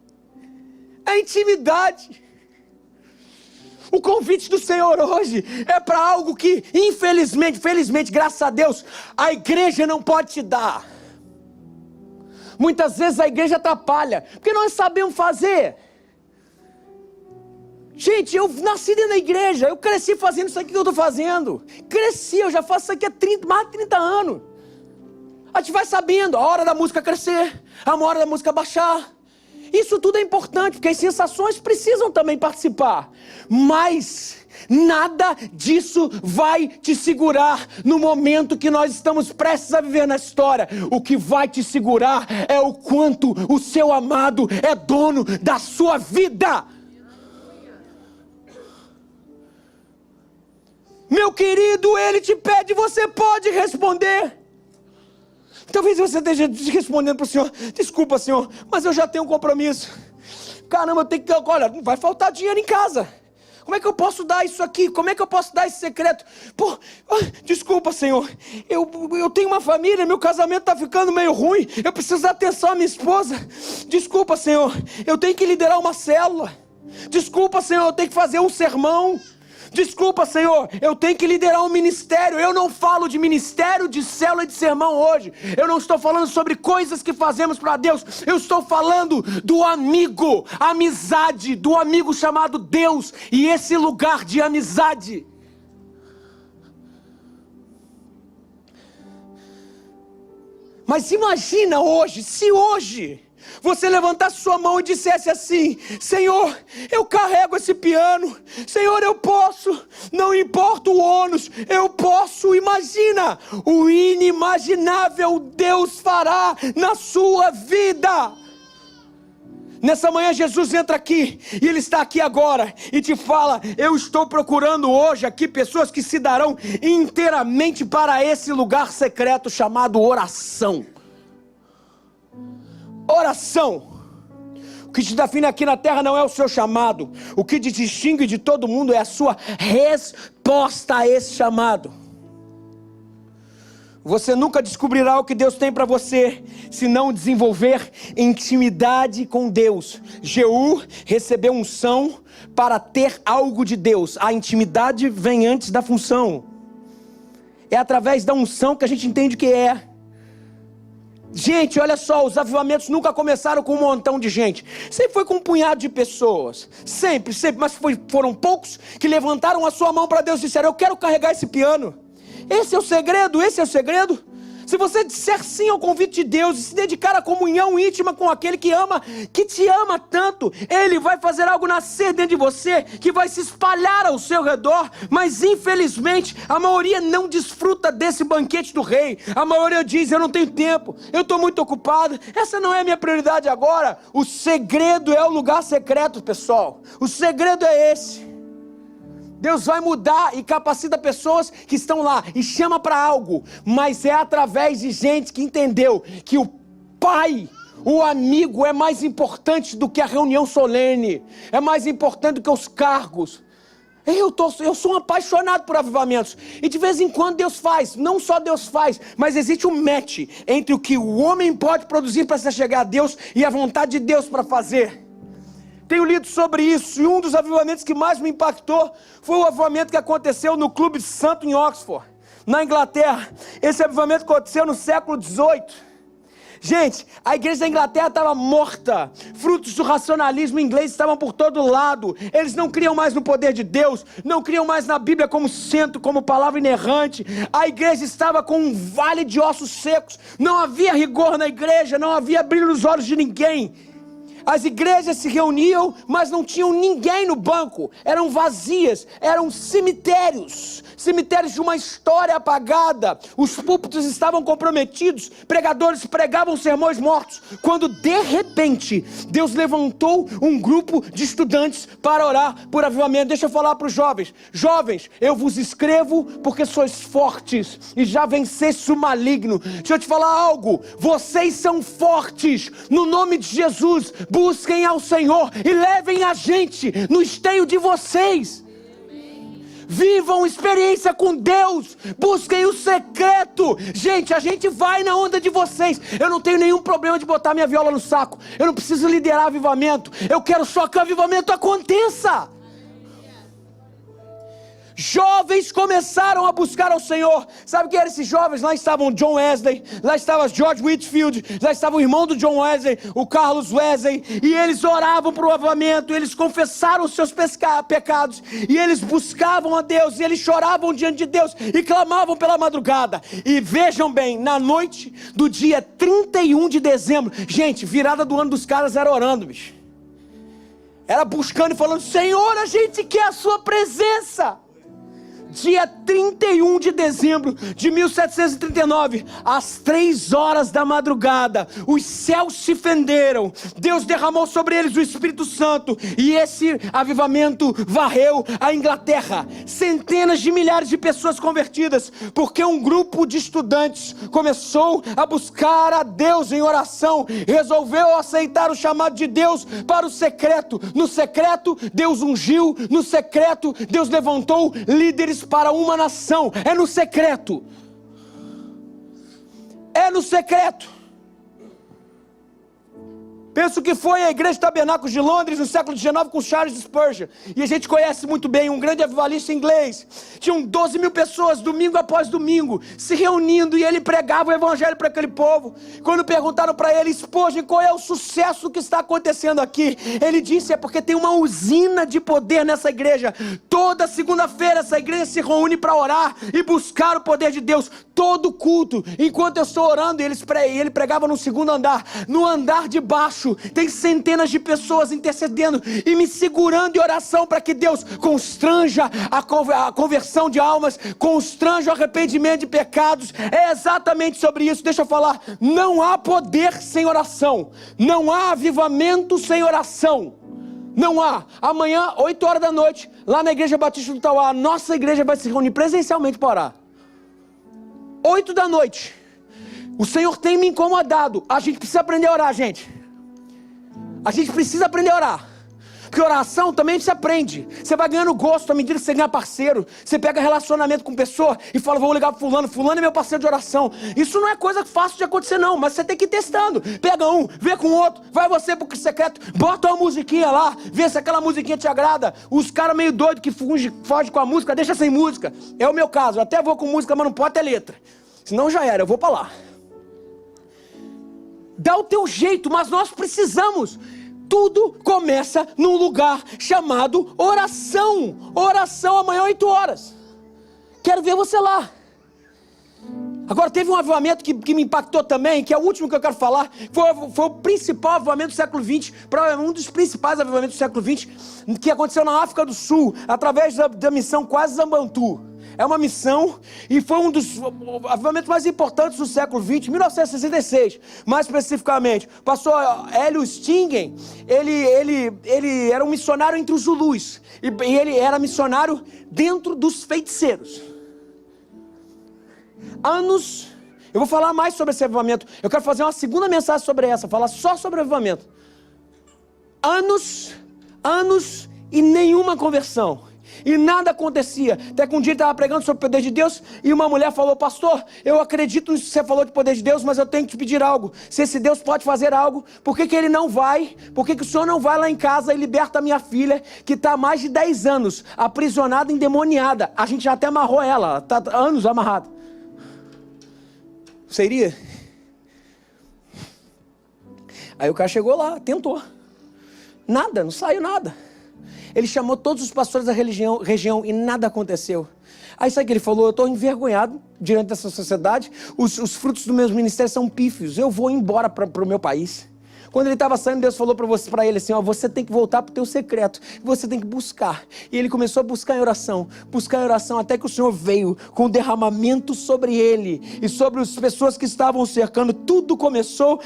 É intimidade. O convite do Senhor hoje é para algo que, felizmente, graças a Deus, a igreja não pode te dar. Muitas vezes a igreja atrapalha, porque nós sabemos fazer. Gente, eu nasci dentro da igreja, eu cresci fazendo isso aqui que eu estou fazendo. Eu já faço isso aqui há mais de 30 anos. A gente vai sabendo a hora da música crescer, a hora da música baixar. Isso tudo é importante, porque as sensações precisam também participar. Mas nada disso vai te segurar no momento que nós estamos prestes a viver na história. O que vai te segurar é o quanto o seu amado é dono da sua vida. Meu querido, Ele te pede, você pode responder. Talvez você esteja respondendo para o Senhor: desculpa, Senhor, mas eu já tenho um compromisso. Caramba, eu tenho que... Olha, não vai faltar dinheiro em casa. Como é que eu posso dar isso aqui? Como é que eu posso dar esse secreto? Pô, desculpa, Senhor, eu tenho uma família, meu casamento está ficando meio ruim, eu preciso dar atenção à minha esposa. Desculpa, Senhor, eu tenho que liderar uma célula. Desculpa, Senhor, eu tenho que fazer um sermão. Desculpa, Senhor, eu tenho que liderar um ministério. Eu não falo de ministério, de célula e de sermão hoje. Eu não estou falando sobre coisas que fazemos para Deus. Eu estou falando do amigo, amizade, do amigo chamado Deus, e esse lugar de amizade. Mas imagina hoje, se hoje você levantasse sua mão e dissesse assim: Senhor, eu carrego esse piano, Senhor, eu posso, não importa o ônus, eu posso. Imagina, o inimaginável Deus fará na sua vida. Nessa manhã Jesus entra aqui, e Ele está aqui agora, e te fala: eu estou procurando hoje aqui pessoas que se darão inteiramente para esse lugar secreto chamado oração. Oração. O que te define aqui na terra não é o seu chamado, o que te distingue de todo mundo é a sua resposta a esse chamado. Você nunca descobrirá o que Deus tem para você, se não desenvolver intimidade com Deus. Jeú recebeu unção para ter algo de Deus. A intimidade vem antes da função. É através da unção que a gente entende o que é. Gente, olha só, os avivamentos nunca começaram com um montão de gente. Sempre foi com um punhado de pessoas. Sempre, mas foram poucos que levantaram a sua mão para Deus e disseram: eu quero carregar esse piano. Esse é o segredo. Se você disser sim ao convite de Deus e se dedicar à comunhão íntima com aquele que te ama tanto, Ele vai fazer algo nascer dentro de você, que vai se espalhar ao seu redor. Mas infelizmente a maioria não desfruta desse banquete do rei. A maioria diz: eu não tenho tempo, eu estou muito ocupado, essa não é a minha prioridade agora. O segredo é o lugar secreto, pessoal. O segredo é esse. Deus vai mudar e capacita pessoas que estão lá e chama para algo, mas é através de gente que entendeu que o pai, o amigo, é mais importante do que a reunião solene, é mais importante do que os cargos. Eu sou um apaixonado por avivamentos, e de vez em quando Deus faz, não só Deus faz, mas existe um match entre o que o homem pode produzir para se chegar a Deus e a vontade de Deus para fazer. Tenho lido sobre isso, e um dos avivamentos que mais me impactou foi o avivamento que aconteceu no Clube Santo em Oxford, na Inglaterra. Esse avivamento aconteceu no século XVIII. Gente, a igreja da Inglaterra estava morta, frutos do racionalismo inglês estavam por todo lado. Eles não criam mais no poder de Deus, não criam mais na Bíblia como centro, como palavra inerrante. A igreja estava com um vale de ossos secos, não havia rigor na igreja, não havia brilho nos olhos de ninguém. As igrejas se reuniam, mas não tinham ninguém no banco, eram vazias, eram cemitérios de uma história apagada. Os púlpitos estavam comprometidos, pregadores pregavam sermões mortos, quando de repente Deus levantou um grupo de estudantes para orar por avivamento. Deixa eu falar para os jovens: jovens, eu vos escrevo porque sois fortes e já venceste o maligno. Deixa eu te falar algo: vocês são fortes, no nome de Jesus. Busquem ao Senhor e levem a gente no esteio de vocês. Vivam experiência com Deus, busquem o secreto. Gente, a gente vai na onda de vocês. Eu não tenho nenhum problema de botar minha viola no saco, eu não preciso liderar avivamento, eu quero só que o avivamento aconteça. Jovens começaram a buscar ao Senhor. Sabe quem eram esses jovens? Lá estavam John Wesley, lá estava George Whitefield, lá estava o irmão do John Wesley, o Carlos Wesley, e eles oravam para o avivamento, eles confessaram os seus pecados, e eles buscavam a Deus, e eles choravam diante de Deus, e clamavam pela madrugada. E vejam bem, na noite do dia 31 de dezembro, gente, virada do ano dos caras era orando, bicho. Era buscando e falando: Senhor, a gente quer a sua presença. Dia 31 de dezembro de 1739, às 3 horas da madrugada, os céus se fenderam, Deus derramou sobre eles o Espírito Santo, e esse avivamento varreu a Inglaterra. Centenas de milhares de pessoas convertidas, porque um grupo de estudantes começou a buscar a Deus em oração, resolveu aceitar o chamado de Deus para o secreto. No secreto, Deus ungiu, no secreto, Deus levantou líderes para uma nação. É no secreto. É no secreto. Penso que foi a Igreja Tabernáculos de Londres no século XIX com Charles Spurgeon, e a gente conhece muito bem, um grande avivalista inglês. Tinham 12 mil pessoas, domingo após domingo, se reunindo, e ele pregava o evangelho para aquele povo. Quando perguntaram para ele: Spurgeon, qual é o sucesso que está acontecendo aqui? Ele disse: é porque tem uma usina de poder nessa igreja. Toda segunda-feira essa igreja se reúne para orar e buscar o poder de Deus. Todo culto, enquanto eu estou orando, ele pregava no segundo andar. No andar de baixo embaixo tem centenas de pessoas intercedendo e me segurando em oração para que Deus constranja a conversão de almas, constranja o arrependimento de pecados. É exatamente sobre isso. Deixa eu falar, não há poder sem oração, não há avivamento sem oração. Não há. Amanhã, 8 horas da noite, lá na Igreja Batista do Tauá, a nossa igreja vai se reunir presencialmente para orar. 8 da noite. O Senhor tem me incomodado. A gente precisa aprender a orar, gente. A gente precisa aprender a orar. Porque oração também se aprende. Você vai ganhando gosto à medida que você ganha parceiro. Você pega relacionamento com pessoa e fala, vou ligar para fulano. Fulano é meu parceiro de oração. Isso não é coisa fácil de acontecer não, mas você tem que ir testando. Pega um, vê com o outro, vai você pro secreto, bota uma musiquinha lá, vê se aquela musiquinha te agrada. Os caras meio doidos que fogem com a música, deixa sem música. É o meu caso, eu até vou com música, mas não pode ter letra. Senão já era, eu vou para lá. Dá o teu jeito, mas nós precisamos. Tudo começa num lugar chamado oração. Oração amanhã 8 horas. Quero ver você lá. Agora teve um avivamento que me impactou também, que é o último que eu quero falar. Foi o principal avivamento do século XX, provavelmente um dos principais avivamentos do século XX, que aconteceu na África do Sul, através da missão Kwasi Zambantu. É uma missão e foi um dos avivamentos mais importantes do século XX, 1966, mais especificamente. O pastor Hélio Stingen, ele era um missionário entre os Zulus, e ele era missionário dentro dos feiticeiros. Anos, eu vou falar mais sobre esse avivamento, eu quero fazer uma segunda mensagem sobre essa, falar só sobre o avivamento. Anos e nenhuma conversão. E nada acontecia, até que um dia ele estava pregando sobre o poder de Deus, e uma mulher falou, pastor, eu acredito nisso que você falou de poder de Deus, mas eu tenho que te pedir algo. Se esse Deus pode fazer algo, por que ele não vai? Por que o senhor não vai lá em casa e liberta a minha filha, que está há mais de 10 anos, aprisionada, endemoniada? A gente já até amarrou ela está anos amarrada. Você iria? Aí o cara chegou lá, tentou. Nada, não saiu nada. Ele chamou todos os pastores da região e nada aconteceu. Aí sabe o que ele falou? Eu estou envergonhado diante dessa sociedade. Os frutos do meu ministério são pífios. Eu vou embora para o meu país. Quando ele estava saindo, Deus falou para ele assim, ó, você tem que voltar para o teu secreto, você tem que buscar. E ele começou a buscar em oração, até que o Senhor veio com um derramamento sobre ele e sobre as pessoas que estavam cercando. Tudo começou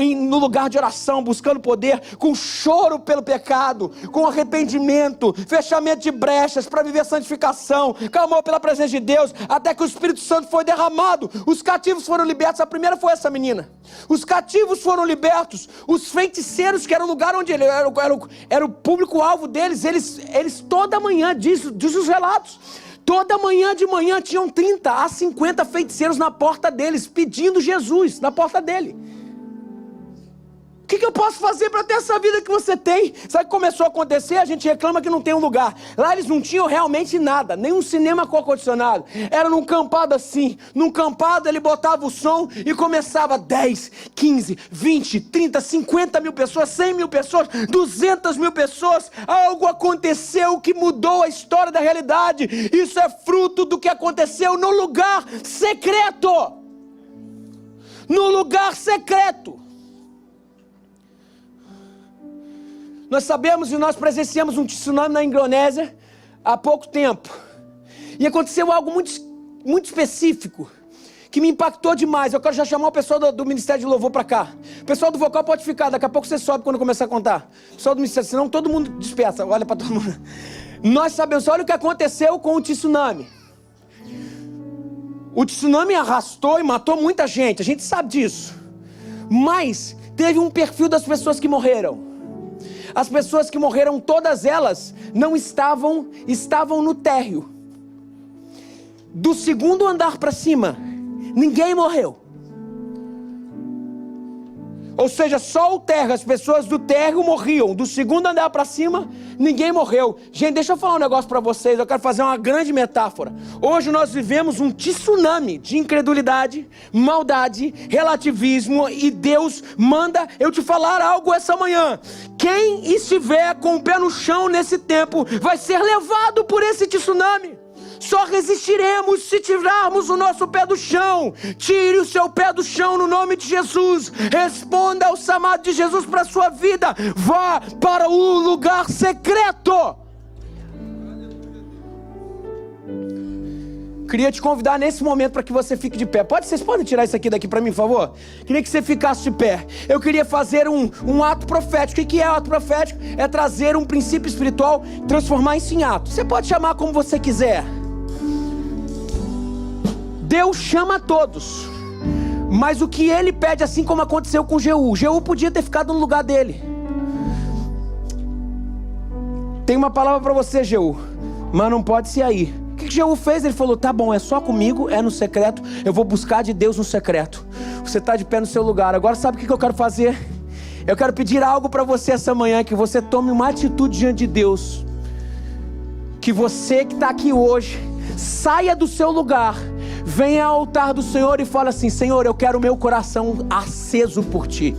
no lugar de oração, buscando poder, com choro pelo pecado, com arrependimento, fechamento de brechas para viver santificação, clamou pela presença de Deus, até que o Espírito Santo foi derramado. Os cativos foram libertos. A primeira foi essa menina. Os cativos foram libertos. Os feiticeiros, que era o lugar onde ele era o público-alvo deles, eles toda manhã, diz os relatos, toda manhã de manhã tinham 30 a 50 feiticeiros na porta deles, pedindo Jesus na porta dele. O que eu posso fazer para ter essa vida que você tem? Sabe o que começou a acontecer? A gente reclama que não tem um lugar. Lá eles não tinham realmente nada, nem um cinema com ar-condicionado. Era num campado assim. Num campado ele botava o som e começava 10, 15, 20, 30, 50 mil pessoas, 100 mil pessoas, 200 mil pessoas. Algo aconteceu que mudou a história da realidade. Isso é fruto do que aconteceu no lugar secreto. No lugar secreto. Nós sabemos e nós presenciamos um tsunami na Indonésia há pouco tempo. E aconteceu algo muito específico, que me impactou demais. Eu quero já chamar o pessoal do Ministério de Louvor para cá. O pessoal do vocal pode ficar, daqui a pouco você sobe quando eu começar a contar. O pessoal do Ministério, senão todo mundo dispersa, olha para todo mundo. Nós sabemos, olha o que aconteceu com o tsunami. O tsunami arrastou e matou muita gente, a gente sabe disso. Mas teve um perfil das pessoas que morreram. As pessoas que morreram, todas elas, não estavam no térreo. Do segundo andar para cima, ninguém morreu. Ou seja, só o térreo, as pessoas do térreo morriam. Do segundo andar para cima, ninguém morreu. Gente, deixa eu falar um negócio para vocês, eu quero fazer uma grande metáfora. Hoje nós vivemos um tsunami de incredulidade, maldade, relativismo, e Deus manda eu te falar algo essa manhã. Quem estiver com o pé no chão nesse tempo, vai ser levado por esse tsunami. Só resistiremos se tirarmos o nosso pé do chão. Tire o seu pé do chão no nome de Jesus. Responda ao chamado de Jesus para a sua vida. Vá para o lugar secreto. Queria te convidar nesse momento para que você fique de pé. Vocês podem tirar isso aqui daqui para mim, por favor? Queria que você ficasse de pé. Eu queria fazer um ato profético. O que é ato profético? É trazer um princípio espiritual, transformar isso em ato. Você pode chamar como você quiser. Deus chama todos. Mas o que Ele pede, assim como aconteceu com Jeú. Jeú podia ter ficado no lugar dele. Tem uma palavra para você, Jeú. Mas não pode ser aí. O que Jeú fez? Ele falou, tá bom, é só comigo, é no secreto, eu vou buscar de Deus no secreto. Você está de pé no seu lugar. Agora sabe o que eu quero fazer? Eu quero pedir algo para você essa manhã, que você tome uma atitude diante de Deus. Que você que está aqui hoje, saia do seu lugar, venha ao altar do Senhor e fale assim, Senhor, eu quero o meu coração aceso por Ti.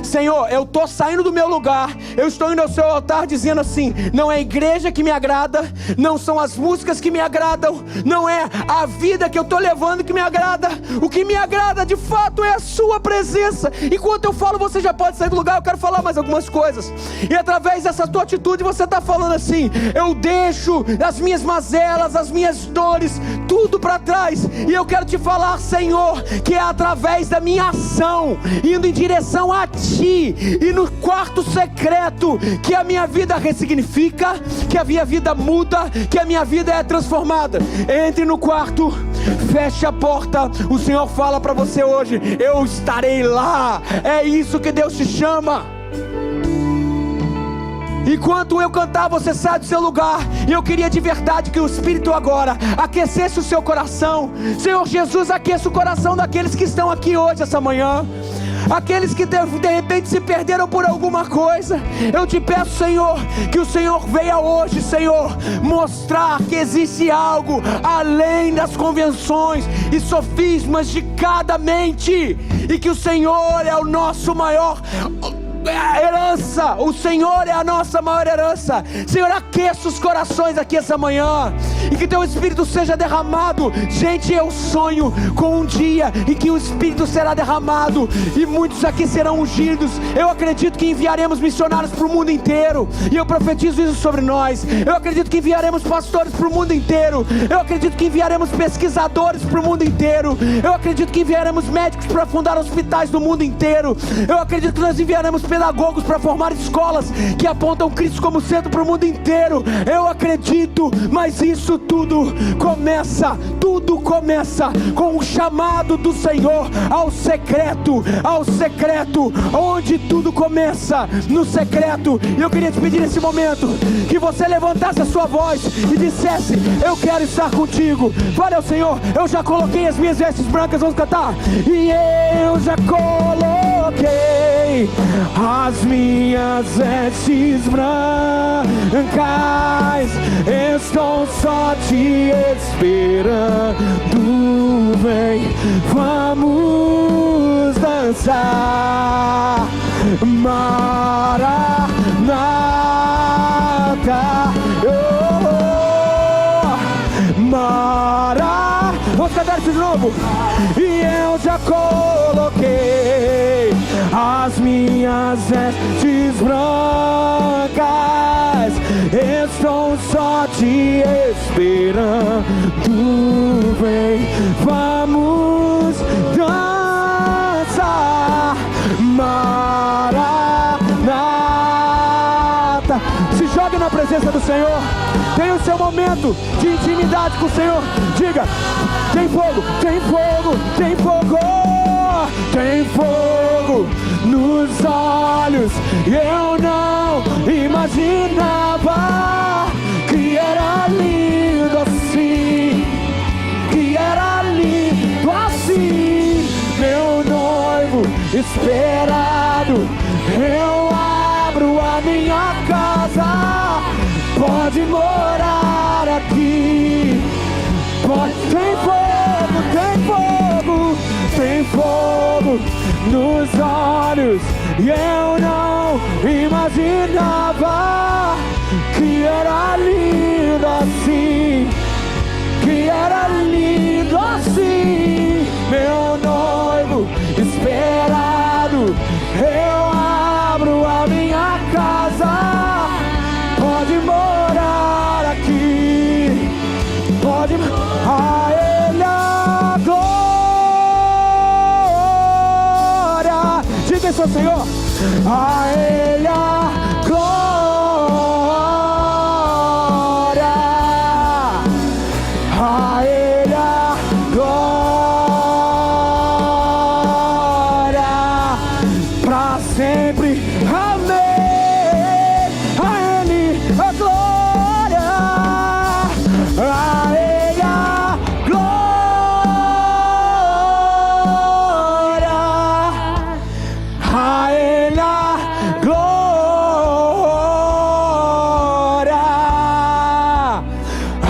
Senhor, eu estou saindo do meu lugar, eu estou indo ao seu altar dizendo assim, não é a igreja que me agrada, não são as músicas que me agradam, não é a vida que eu estou levando que me agrada, o que me agrada de fato é a sua presença. Enquanto eu falo, você já pode sair do lugar, eu quero falar mais algumas coisas, e através dessa tua atitude você está falando assim, eu deixo as minhas mazelas, as minhas dores, tudo para trás, e eu quero te falar, Senhor, que é através da minha ação, indo em direção a Ti, e no quarto secreto, que a minha vida ressignifica, que a minha vida muda, que a minha vida é transformada. Entre no quarto, feche a porta, o Senhor fala para você hoje, eu estarei lá. É isso que Deus te chama. Enquanto eu cantar, você sai do seu lugar. E eu queria de verdade que o Espírito agora aquecesse o seu coração. Senhor Jesus, aqueça o coração daqueles que estão aqui hoje, essa manhã, aqueles que de repente se perderam por alguma coisa. Eu te peço, Senhor, que o Senhor venha hoje, Senhor, mostrar que existe algo além das convenções e sofismas de cada mente, e que o Senhor é o nosso maior herança. O Senhor é a nossa maior herança. Senhor, aqueça os corações aqui essa manhã, e que Teu Espírito seja derramado. Gente, eu sonho com um dia em que o Espírito será derramado e muitos aqui serão ungidos. Eu acredito que enviaremos missionários para o mundo inteiro, e eu profetizo isso sobre nós. Eu acredito que enviaremos pastores para o mundo inteiro. Eu acredito que enviaremos pesquisadores para o mundo inteiro. Eu acredito que enviaremos médicos para fundar hospitais do mundo inteiro. Eu acredito que nós enviaremos pedagogos para formar escolas que apontam Cristo como centro para o mundo inteiro. Eu acredito, mas isso tudo começa com o chamado do Senhor ao secreto, onde tudo começa no secreto. E eu queria te pedir nesse momento que você levantasse a sua voz e dissesse, eu quero estar contigo. Fale ao Senhor, eu já coloquei as minhas vestes brancas, vamos cantar. E eu já coloquei as minhas vestes brancas, estou só te esperando. Vem, vamos dançar, Maranata, vamos cantar isso de novo. E eu já coloquei as minhas vestes brancas, estou só te esperando. Vem, vamos dançar, Maranata. Se jogue na presença do Senhor. Tenha o seu momento de intimidade com o Senhor. Diga, tem fogo, tem fogo, tem fogo, tem fogo nos olhos. Eu não imaginava que era lindo assim, que era lindo assim. Meu noivo esperado, eu abro a minha casa, pode morar aqui. Tem fogo, tem fogo, tem fogo nos olhos. E eu não imaginava que era lindo assim, que pode. A Ele a glória. Diga isso ao Senhor. A Ele a glória. A Ele a glória. Pra sempre. Amém. A Ele a glória. A Ele a glória. A Ele a glória.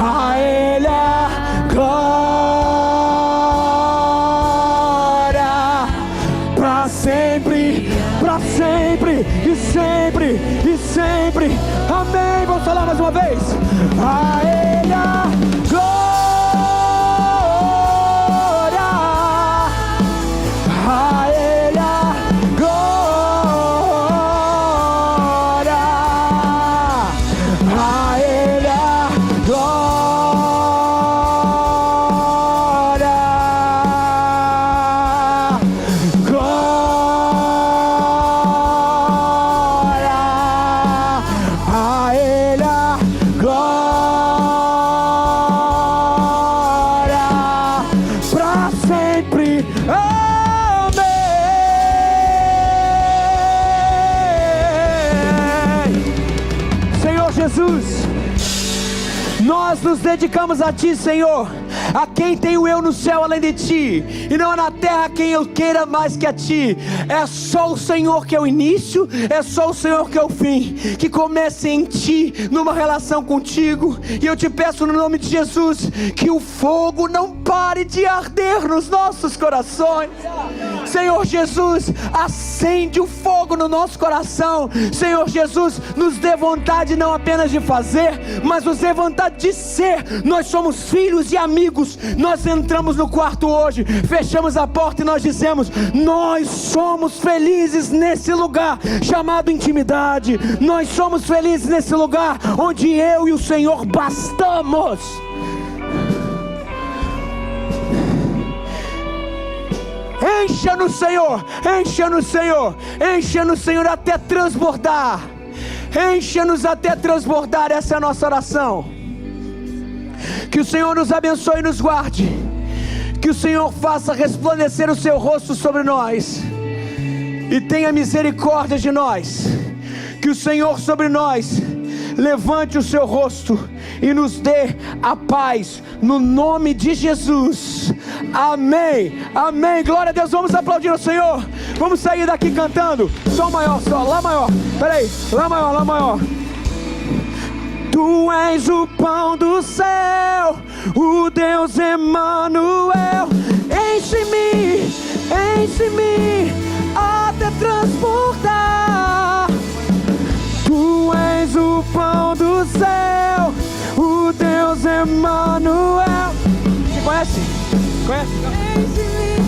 A Ele a glória. Pra sempre, e sempre, e sempre. Amém. Vamos falar mais uma vez. A Ele a glória. A Ele a glória. A Ele a glória. Glória. A Ele a glória. Pra sempre. Amém. Senhor Jesus, nós nos dedicamos a Ti, Senhor. A quem tenho eu no céu além de Ti, e não há na terra quem eu queira mais que a Ti. É só o Senhor que é o início, é só o Senhor que é o fim. Que comece em Ti, numa relação contigo. E eu te peço no nome de Jesus, que o fogo não pare de arder nos nossos corações. Senhor Jesus, acende o fogo no nosso coração. Senhor Jesus, nos dê vontade não apenas de fazer, mas nos dê vontade de ser. Nós somos filhos e amigos. Nós entramos no quarto hoje, fechamos a porta e nós dizemos: nós somos felizes nesse lugar chamado intimidade. Nós somos felizes nesse lugar onde eu e o Senhor bastamos. Encha-nos, Senhor, encha-nos, Senhor, encha-nos, Senhor, até transbordar. Encha-nos até transbordar. Essa é a nossa oração. Que o Senhor nos abençoe e nos guarde. Que o Senhor faça resplandecer o seu rosto sobre nós e tenha misericórdia de nós. Que o Senhor sobre nós levante o seu rosto e nos dê a paz, no nome de Jesus. Amém, amém. Glória a Deus. Vamos aplaudir o Senhor. Vamos sair daqui cantando. Sol maior, sol, lá maior. Peraí, lá maior, lá maior. Tu és o pão do céu, o Deus Emanuel. Enche-me, enche-me até transbordar. Tu és o pão do céu, o Deus Emanuel. Você conhece? Conhece? Enche-me.